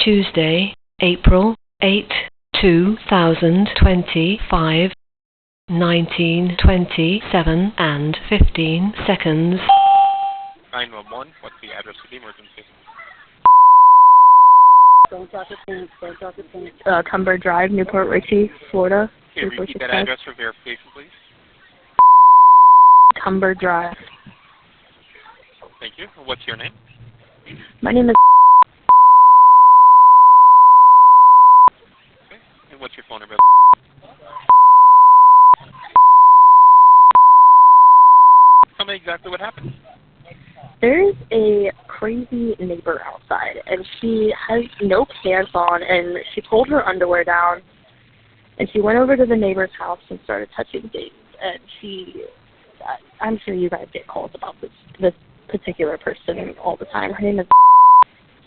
Tuesday, April 8, 2025, 19:27 and 15 seconds. 911, what's the address of the emergency? Cumber Drive, Newport Richey, Florida. Can you repeat that address for verification, please? Cumber Drive. Thank you. What's your name? My name is... Okay. And what's your phone number? Tell me exactly what happened. There's a crazy neighbor outside, and she has no pants on, and she pulled her underwear down, and she went over to the neighbor's house and started touching things, and I'm sure you guys get calls about this particular person all the time. Her name is...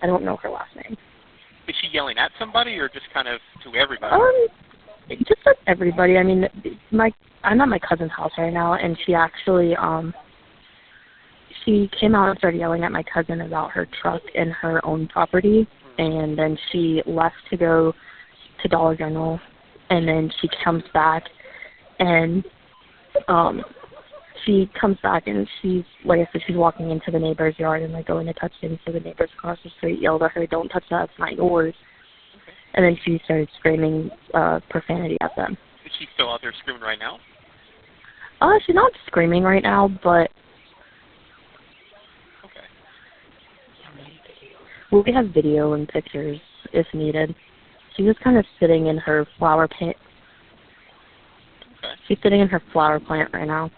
I don't know her last name. Is she yelling at somebody or just kind of to everybody? Just at everybody. I mean, I'm at my cousin's house right now, and she actually, she came out and started yelling at my cousin about her truck and her own property, and then she left to go to Dollar General, and then she comes back, and she's, like I said, she's walking into the neighbor's yard and, like, going to touch things, so the neighbors across the street yelled at her, "Don't touch that, it's not yours." Okay. And then she started screaming profanity at them. Is she still out there screaming right now? She's not screaming right now, but... Okay. We have video and pictures if needed. She's just kind of sitting in her flower plant. Okay. She's sitting in her flower plant right now. Okay.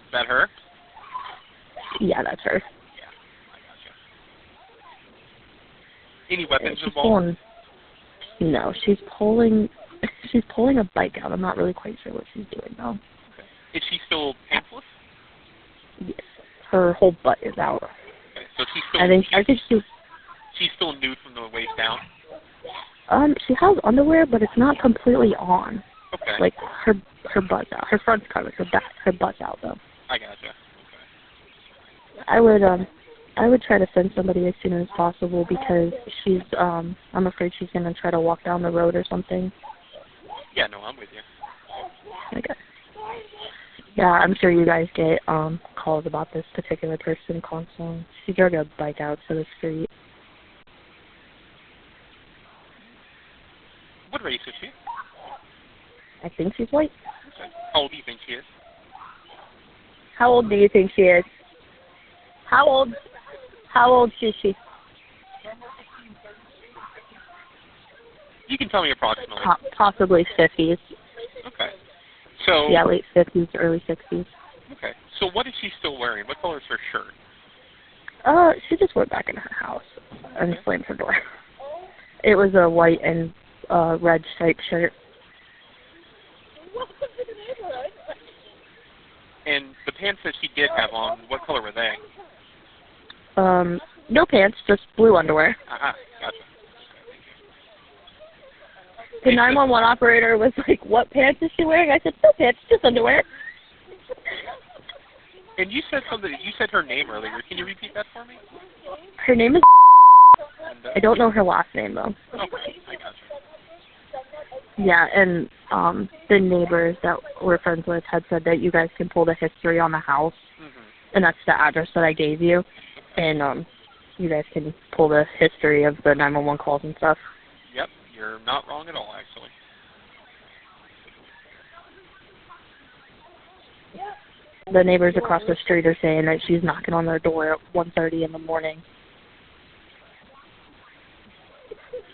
Is that her? Yeah, that's her. Yeah, I gotcha. Any weapons involved? No, she's pulling a bike out. I'm not really quite sure what she's doing though. Okay. Is she still pantsless? Yes. Her whole butt is out. Okay. So she's still I think she's still nude from the waist down? She has underwear, but it's not completely on. Okay. Like her butt's out. Her front's covered. Her butt's out though. I gotcha. Okay. I would try to send somebody as soon as possible because she's I'm afraid she's gonna try to walk down the road or something. Yeah, no, I'm with you. Okay. Yeah, I'm sure you guys get calls about this particular person constantly. She drug a bike out to the street. What race is she? I think she's white. Okay. How old do you think she is? How old do you think she is? How old is she? You can tell me approximately. Possibly 50s. Okay. So. Yeah, late 50s, early 60s. Okay. So what is she still wearing? What color is her shirt? She just went back in her house and slammed her door. It was a white and red striped shirt. And the pants that she did have on, what color were they? No pants, just blue underwear. Gotcha. The 911 operator was like, "What pants is she wearing?" I said, "No pants, just underwear." And you said something. You said her name earlier. Can you repeat that for me? Her name is... And, I don't know her last name, though. Okay, I gotcha. Yeah, and the neighbors that we're friends with had said that you guys can pull the history on the house, and that's the address that I gave you, and you guys can pull the history of the 911 calls and stuff. Yep, you're not wrong at all, actually. The neighbors across the street are saying that she's knocking on their door at 1:30 in the morning.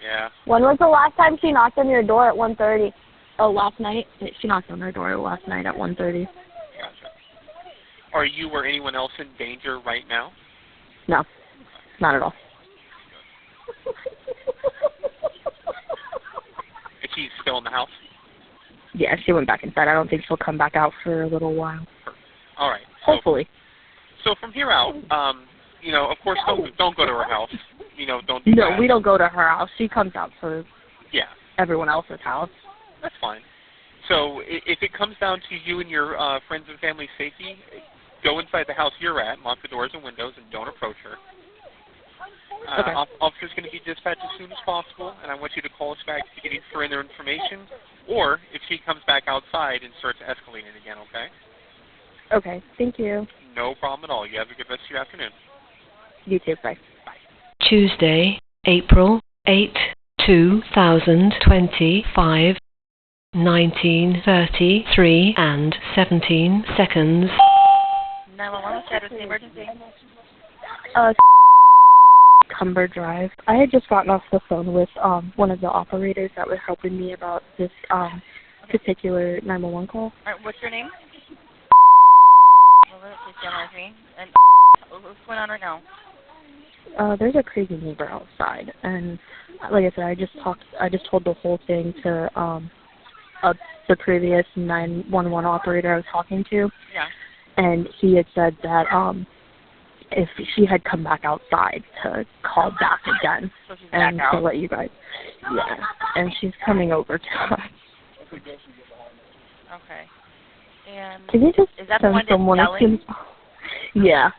Yeah. When was the last time she knocked on your door at 1:30? Oh, last night? She knocked on her door last night at 1:30. Gotcha. Are you or anyone else in danger right now? No, not at all. Is she still in the house? Yeah, she went back inside. I don't think she'll come back out for a little while. All right. Hopefully. So from here out, you know, of course, don't go to her house. You know, don't do that. No, we don't go to her house. She comes out to Yeah. everyone else's house. That's fine. So if it comes down to you and your friends and family safety, go inside the house you're at, lock the doors and windows, and don't approach her. Okay. Officer's going to be dispatched as soon as possible, and I want you to call us back to get further information, or if she comes back outside and starts escalating again, okay? Okay, thank you. No problem at all. You have a good rest of your afternoon. You too, bye. Tuesday, April 8, 2025, 19:33 and 17 seconds. 911, what's the emergency? Cumber Drive. I had just gotten off the phone with one of the operators that was helping me about this particular 911 call. All right, what's your name? Please stand with me. And what's going on right now? There's a crazy neighbor outside, and like I said, I just told the whole thing to the previous 911 operator I was talking to. Yeah. And he had said that if she had come back outside to call back again, So she's back and out. to let you guys, yeah, and she's coming over to us. Okay. And Can you just is that the send one that's someone as yelling? soon? Yeah.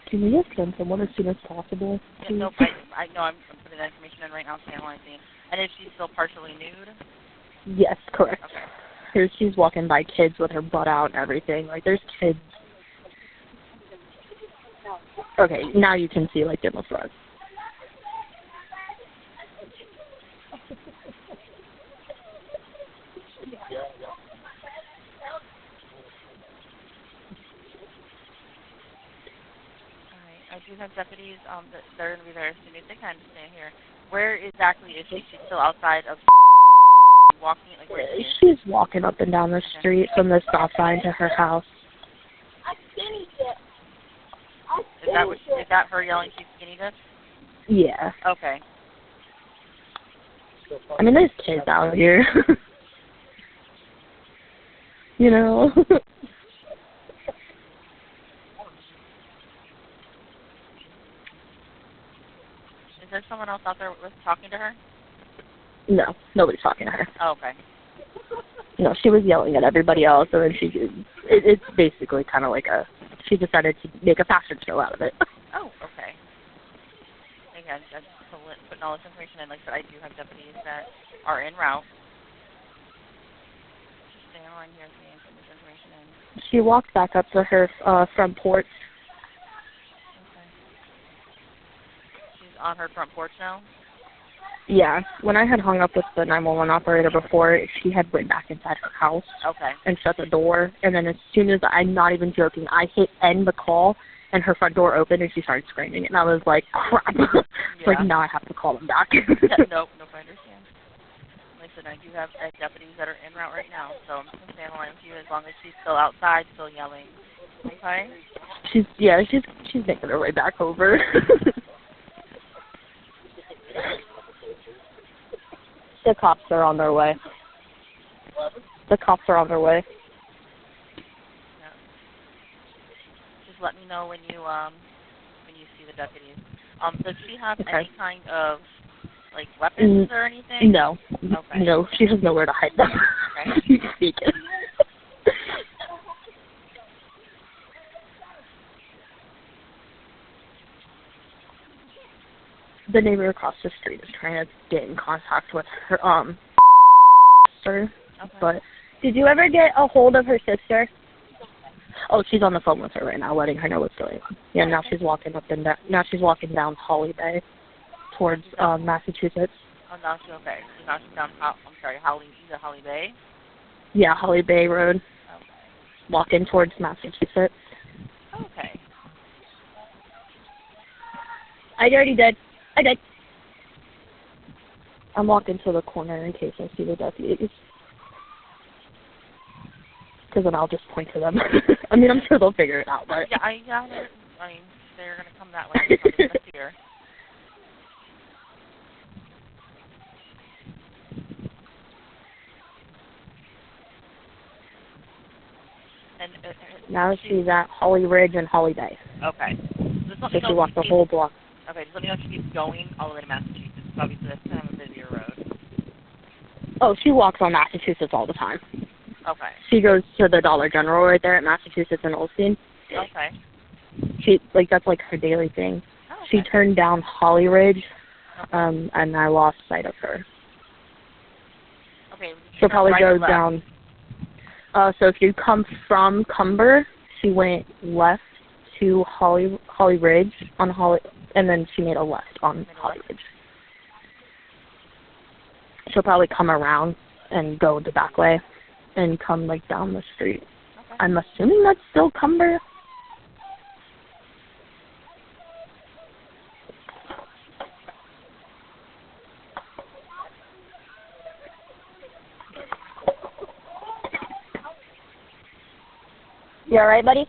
Can you just send someone as soon as possible? Yeah, nope, I know I'm putting that information in right now, so analyzing. And is she still partially nude? Yes, correct. Okay. Here she's walking by kids with her butt out and everything. Like, there's kids. Okay, now you can see, like, in the front. I do have deputies that they're going to be there as soon as they can to stay here. Where exactly is she? She's still outside of walking? Like, where is she? She's walking up and down the street from the stop sign to her house. Is that her yelling she's skinny dip? Yeah. Okay. I mean, there's kids out here. You know? Is there someone else out there with talking to her? No, nobody's talking to her. Oh, okay. No, she was yelling at everybody else, and then it's basically kind of like she decided to make a fashion show out of it. Oh, okay. Again, just putting all this information in. Like I said, I do have deputies that are en route. Just stay on line here with me and put this information in. She walked back up to her front porch. Okay. She's on her front porch now? Yeah, when I had hung up with the 911 operator before, she had went back inside her house Okay. and shut the door. And then as soon as, I'm not even joking, I hit end the call, and her front door opened, and she started screaming. And I was like, crap. Yeah. Like, now I have to call them back. Yeah, nope, I understand. Like I said, I do have deputies that are en route right now, so I'm just going to stay on the line with you as long as she's still outside, still yelling. Okay? She's making her way back over. The cops are on their way. The cops are on their way. Yeah. Just let me know when you see the deputies. Does she have any kind of like weapons or anything? No. Okay. No, she has nowhere to hide them. Okay. She's speaking. The neighbor across the street is trying to get in contact with her sister. Okay. But did you ever get a hold of her sister? Oh, she's on the phone with her right now, letting her know what's going on. Yeah, now she's walking up and down. Now she's walking down Holly Bay towards Massachusetts. Oh, now she's okay. So now she's down. Holly Bay. Yeah, Holly Bay Road. Okay. Walking towards Massachusetts. Okay. I already did. I did. I'm walking to the corner in case I see the deputies. Because then I'll just point to them. I mean, I'm sure they'll figure it out, but... Yeah, I mean, they're going to come that way. They're probably going to fear. And now she's at Holly Ridge and Holly Bay. Okay. So she walked the whole block. Okay, just let me know if she keeps going all the way to Massachusetts. Obviously, that's kind of a busier road. Oh, she walks on Massachusetts all the time. Okay. She goes to the Dollar General right there at Massachusetts and Olstein. Okay. That's like her daily thing. Oh, okay. She turned down Holly Ridge, and I lost sight of her. Okay. She'll probably go down. So if you come from Cumber, she went left to Holly Ridge on Holly, and then she made a left on Holly Ridge. She'll probably come around and go the back way and come like down the street. Okay. I'm assuming that's still Cumber. You alright, buddy?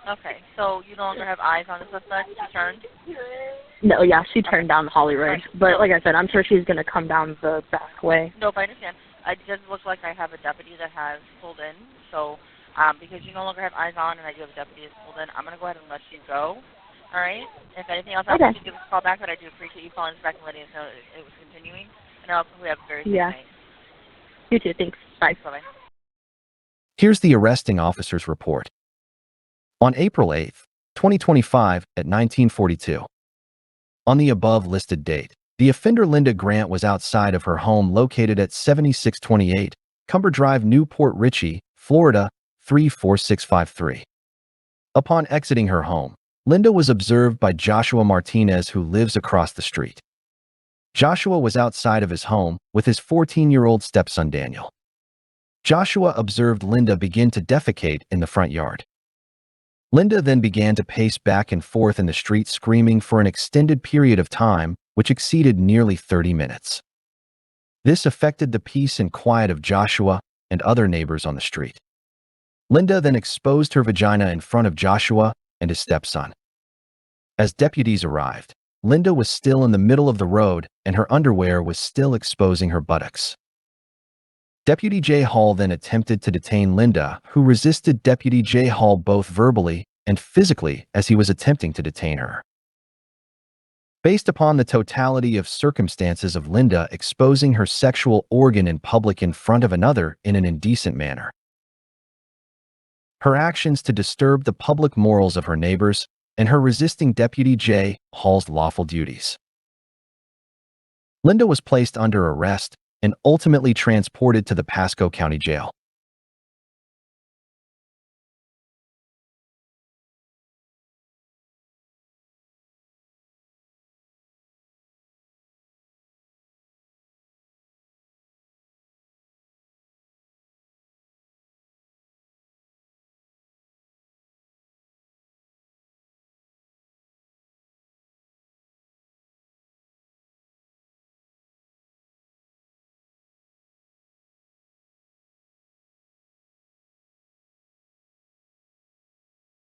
Okay, so you no longer have eyes on the suspect? She turned? No, yeah, she turned down the Holly Ridge. But like I said, I'm sure she's going to come down the back way. Nope, I understand. It does look like I have a deputy that has pulled in. So because you no longer have eyes on and I do have a deputy that's pulled in, I'm going to go ahead and let you go. All right? If anything else happens, you give us a call back, but I do appreciate you calling us back and letting us know it was continuing. And I hope we have a very good night. You too, thanks. Bye. Bye-bye. Here's the arresting officer's report. On April 8, 2025 at 1942. On the above listed date, the offender Linda Grant was outside of her home located at 7628 Cumber Drive, Newport Richey, Florida 34653. Upon exiting her home, Linda was observed by Joshua Martinez, who lives across the street. Joshua was outside of his home with his 14-year-old stepson Daniel. Joshua observed Linda begin to defecate in the front yard. Linda then began to pace back and forth in the street, screaming for an extended period of time, which exceeded nearly 30 minutes. This affected the peace and quiet of Joshua and other neighbors on the street. Linda then exposed her vagina in front of Joshua and his stepson. As deputies arrived, Linda was still in the middle of the road and her underwear was still exposing her buttocks. Deputy J. Hall then attempted to detain Linda, who resisted Deputy J. Hall both verbally and physically as he was attempting to detain her. Based upon the totality of circumstances of Linda exposing her sexual organ in public in front of another in an indecent manner, her actions to disturb the public morals of her neighbors, and her resisting Deputy J. Hall's lawful duties, Linda was placed under arrest and ultimately transported to the Pasco County Jail.